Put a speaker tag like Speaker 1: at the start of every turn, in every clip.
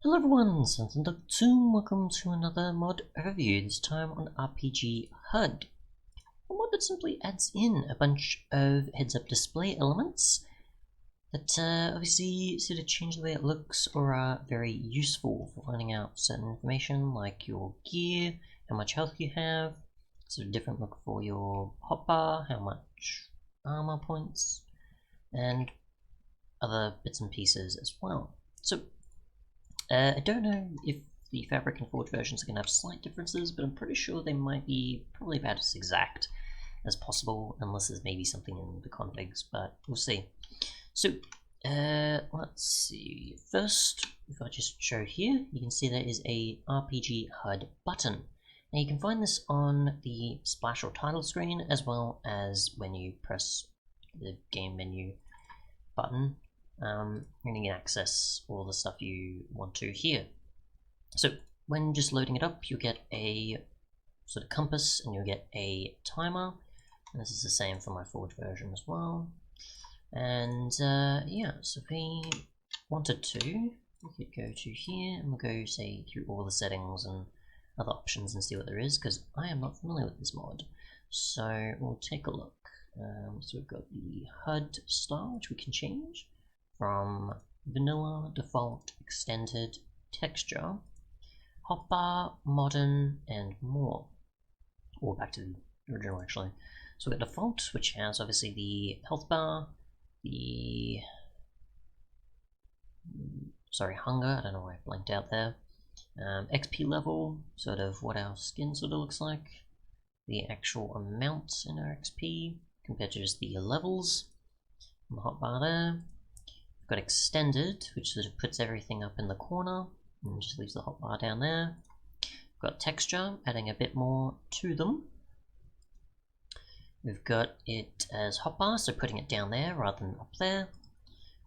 Speaker 1: Hello everyone, Untitled, welcome to another mod overview, this time on RPGHUD. A mod that simply adds in a bunch of heads-up display elements that obviously sort of change the way it looks or are very useful for finding out certain information like your gear, how much health you have, sort of different look for your hotbar, how much armor points, and other bits and pieces as well. So I don't know if the Fabric and Forge versions are going to have slight differences, but I'm pretty sure they might be probably about as exact as possible, unless there's maybe something in the configs, but we'll see. So, let's see. First, if I just show here, you can see there is a RPGHUD button. Now you can find this on the splash or title screen, as well as when you press the game menu button. And you can access all the stuff you want to here. So when just loading it up, you get a sort of compass and you'll get a timer. And this is the same for my Forge version as well. And yeah, so if we wanted to, we could go to here and we'll go say through all the settings and other options and see what there is, because I am not familiar with this mod. So we'll take a look. So we've got the Hud Style, which we can change from vanilla, default, extended, texture, hotbar, modern, and more. Or back to the original actually. So we've got default, which has obviously the health bar, the hunger, I don't know why I blanked out there, XP level, sort of what our skin sort of looks like, the actual amount in our XP compared to just the levels, and the hotbar there. We've got extended, which sort of puts everything up in the corner and just leaves the hotbar down there. We've got texture, adding a bit more to them. We've got it as hotbar, so putting it down there rather than up there.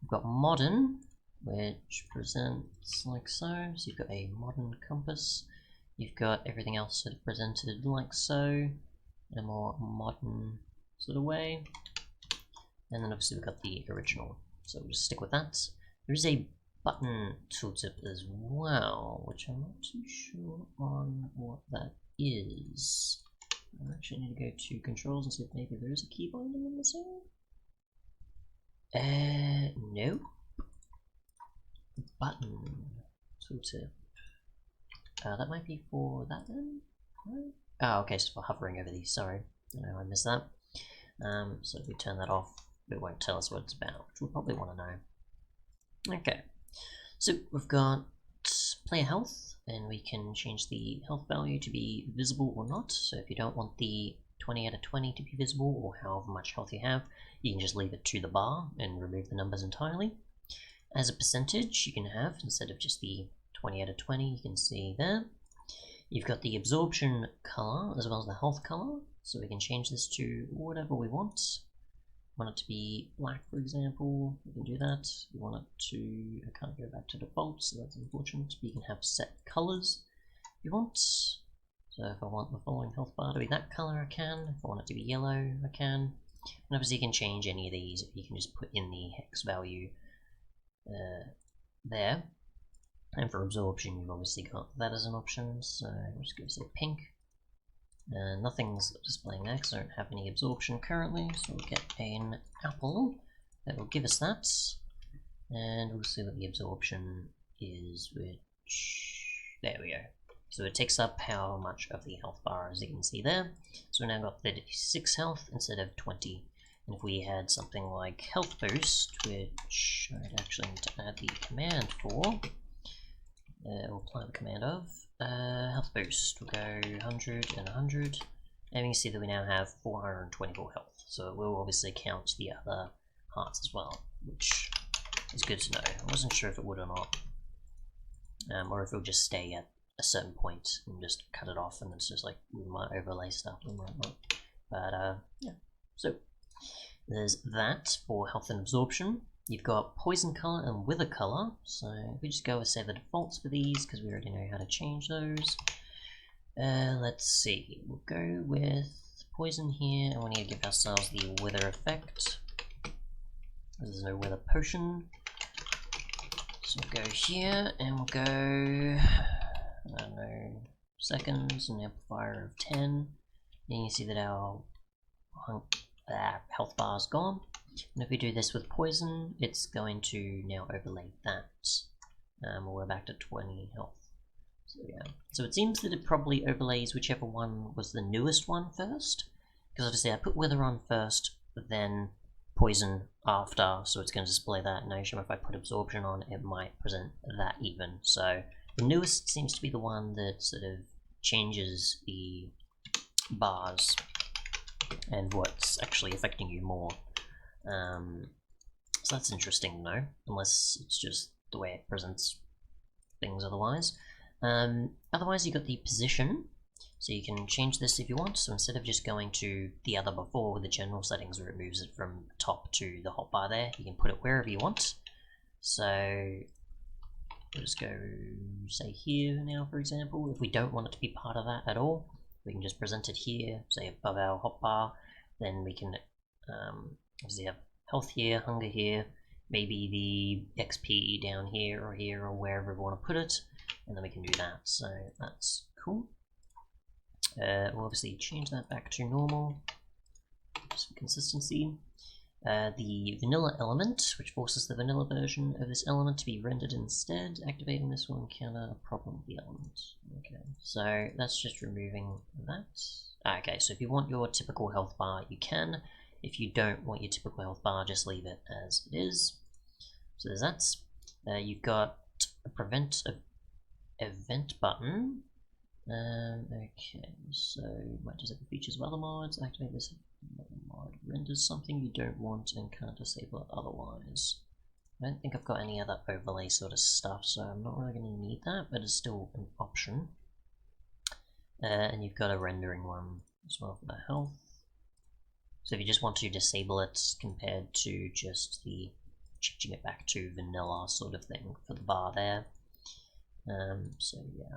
Speaker 1: We've got modern, which presents like so. So you've got a modern compass. You've got everything else sort of presented like so, in a more modern sort of way. And then obviously we've got the original. So we'll just stick with that. There is a button tooltip as well, which I'm not too sure on what that is. I actually need to go to controls and see if maybe there is a key binding in this area. No. Button tooltip. That might be for that then? Right? Oh, okay, so for hovering over these, sorry. I missed that. So if we turn that off, it won't tell us what it's about, which we'll probably want to know. Okay, so we've got player health, and we can change the health value to be visible or not. So if you don't want the 20 out of 20 to be visible, or however much health you have, you can just leave it to the bar and remove the numbers entirely. As a percentage, you can have, instead of just the 20 out of 20, you can see there. You've got the absorption color as well as the health color, so we can change this to whatever we want. Want it to be black, for example, we can do that. You want it to, I can't go back to default, so that's unfortunate, but you can have set colors if you want. So if I want the following health bar to be that color, I can. If I want it to be yellow, I can. And obviously you can change any of these, you can just put in the hex value there. And for absorption, you've obviously got that as an option, so we'll just go say pink. Nothing's displaying there because I don't have any absorption currently, so we'll get an apple that will give us that, and we'll see what the absorption is, which, there we go. So it takes up how much of the health bar, as you can see there. So we've now got 36 health instead of 20, and if we had something like health boost, which I'd actually need to add the command for, we'll apply the command of health boost. We'll go 100 and 100, and you can see that we now have 424 health. So it will obviously count the other hearts as well, which is good to know. I wasn't sure if it would or not, or if it would just stay at a certain point and just cut it off, and it's just like we might overlay stuff, we might not. But yeah, so there's that for health and absorption. You've got poison color and wither color, so if we just go and say the defaults for these, because we already know how to change those. Let's see, we'll go with poison here, and we need to give ourselves the wither effect. There's no wither potion, So we'll go here, and we'll go, I don't know, seconds, an amplifier of 10. And you see that our health bar is gone. And if we do this with poison, it's going to now overlay that. We're back to 20 health. So yeah. So it seems that it probably overlays whichever one was the newest one first. Because obviously I put Wither on first, then poison after, so it's going to display that. Now if I put absorption on, it might present that even. So the newest seems to be the one that sort of changes the bars and what's actually affecting you more. So that's interesting to know, unless it's just the way it presents things otherwise. Otherwise you got the position, so you can change this if you want. So instead of just going to the other before with the general settings where it moves it from top to the hotbar there, you can put it wherever you want. So we'll just go, say, here now, for example. If we don't want it to be part of that at all, we can just present it here, say above our hotbar. Then we can obviously have health here, hunger here, maybe the XP down here or wherever we want to put it, and then we can do that. So that's cool. We'll obviously change that back to normal, just for consistency. The vanilla element, which forces the vanilla version of this element to be rendered instead. Activating this will encounter a problem with the element. Okay, so that's just removing that. Okay, so if you want your typical health bar, you can. If you don't want your typical health bar, just leave it as it is. So there's that. You've got a prevent event button. Okay, so you might disable features of other mods. Activate this mod renders something you don't want and can't disable it otherwise. I don't think I've got any other overlay sort of stuff, so I'm not really going to need that, but it's still an option. And you've got a rendering one as well for the health. So if you just want to disable it compared to just the changing it back to vanilla sort of thing for the bar there. So yeah.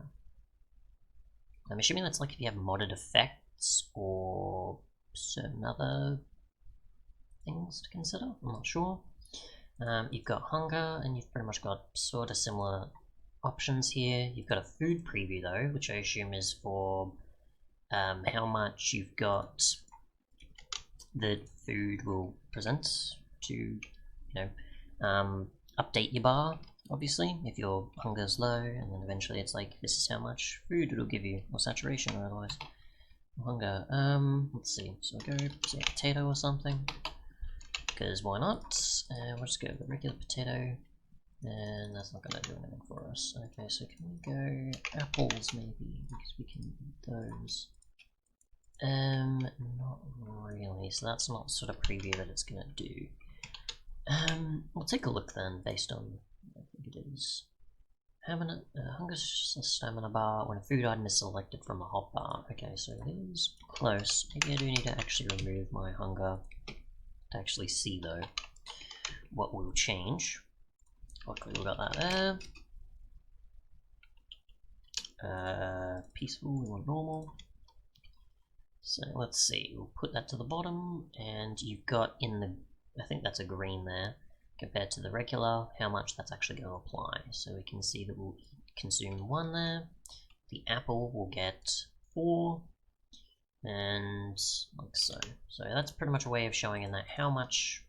Speaker 1: I'm assuming that's like if you have modded effects or certain other things to consider, I'm not sure. You've got hunger, and you've pretty much got sort of similar options here. You've got a food preview though, which I assume is for how much you've got the food will present to, update your bar, obviously, if your hunger's low, and then eventually it's like, this is how much food it'll give you, or saturation, or otherwise. Hunger, let's see, so I'll go, say, potato or something, because why not? We'll just go with the regular potato, and that's not going to do anything for us. Okay, so can we go apples, maybe, because we can eat those. Not really, so that's not sort of preview that it's going to do. We'll take a look then, based on, I think it is. Hunger stamina bar when a food item is selected from a hotbar. Okay, so it is close. Maybe I do need to actually remove my hunger to actually see though what will change. Luckily we got that there. Peaceful, we want normal. So let's see, we'll put that to the bottom, and you've got in the, I think that's a green there, compared to the regular, how much that's actually going to apply. So we can see that we'll consume 1 there, the apple will get 4, and like so. So that's pretty much a way of showing in that how much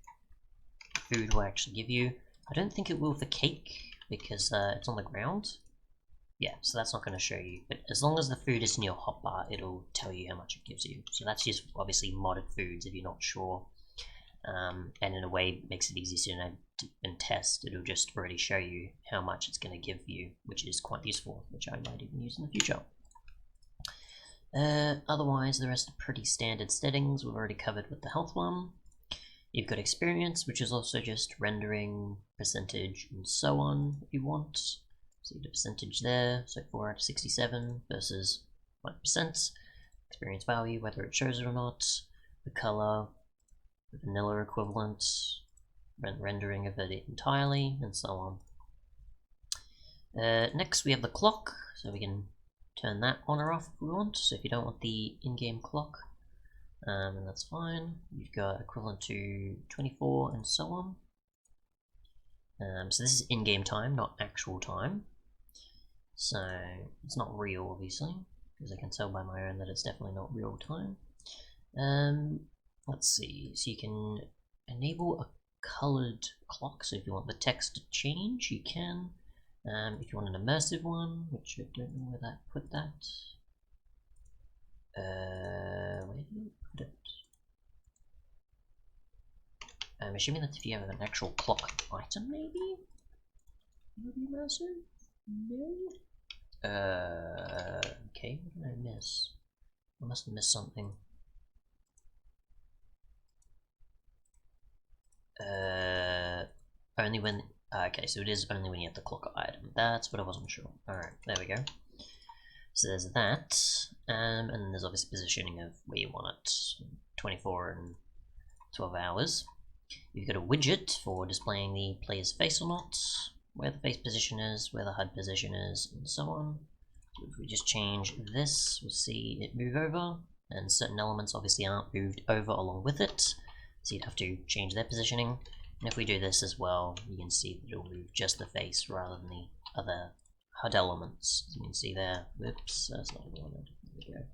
Speaker 1: food will actually give you. I don't think it will for cake, because it's on the ground. Yeah, so that's not going to show you, but as long as the food is in your hotbar, it'll tell you how much it gives you. So that's just obviously modded foods if you're not sure. And in a way makes it easy to know and test. It'll just already show you how much it's going to give you, which is quite useful, which I might even use in the future. Otherwise, the rest are pretty standard settings we've already covered with the health one. You've got experience, which is also just rendering, percentage, and so on if you want. So the percentage there, so 4 out of 67 versus 1%. Experience value, whether it shows it or not. The color, the vanilla equivalent, rendering of it entirely, and so on. Next we have the clock, so we can turn that on or off if we want. So if you don't want the in-game clock, and that's fine. You've got equivalent to 24 and so on. So this is in-game time, not actual time. So it's not real, obviously, because I can tell by my own that it's definitely not real time. Let's see, so you can enable a colored clock, so if you want the text to change, you can. If you want an immersive one, which I don't know where that put that. Where did it put it? I'm assuming that if you have an actual clock item, maybe? It would be immersive? No? Okay, what did I miss? I must have missed something. Only when... okay, so it is only when you have the clock item. That's what I wasn't sure. Alright, there we go. So there's that, and then there's obviously positioning of where you want it, 24 and 12 hours. You've got a widget for displaying the player's face or not, where the face position is, where the HUD position is, and so on. So if we just change this, we'll see it move over, and certain elements obviously aren't moved over along with it, so you'd have to change their positioning. And if we do this as well, you can see that it'll move just the face rather than the other HUD elements. As you can see there, whoops, that's not what I wanted. There we go.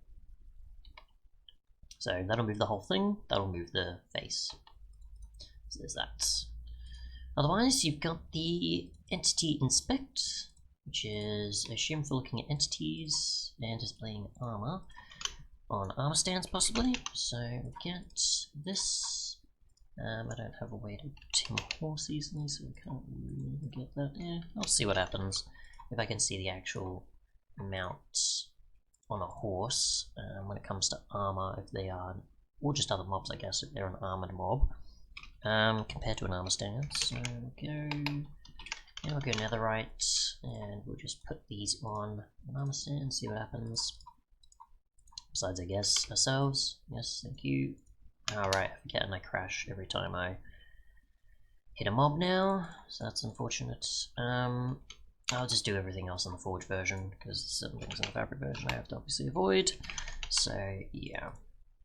Speaker 1: So that'll move the whole thing, that'll move the face. So there's that. Otherwise, you've got the entity inspect, which is I assume for looking at entities and displaying armor on armor stands possibly. So we get this. I don't have a way to team horse easily, so we can't really get that. Yeah, I'll see what happens if I can see the actual mount on a horse when it comes to armor, if they are, or just other mobs, I guess, if they're an armored mob. Compared to an armor stand. So we'll go netherite, and we'll just put these on an armor stand and see what happens. Besides, I guess, ourselves. Yes, thank you. Alright, I forget and I crash every time I hit a mob now, so that's unfortunate. I'll just do everything else on the Forge version, because there's certain things in the Fabric version I have to obviously avoid. So, yeah.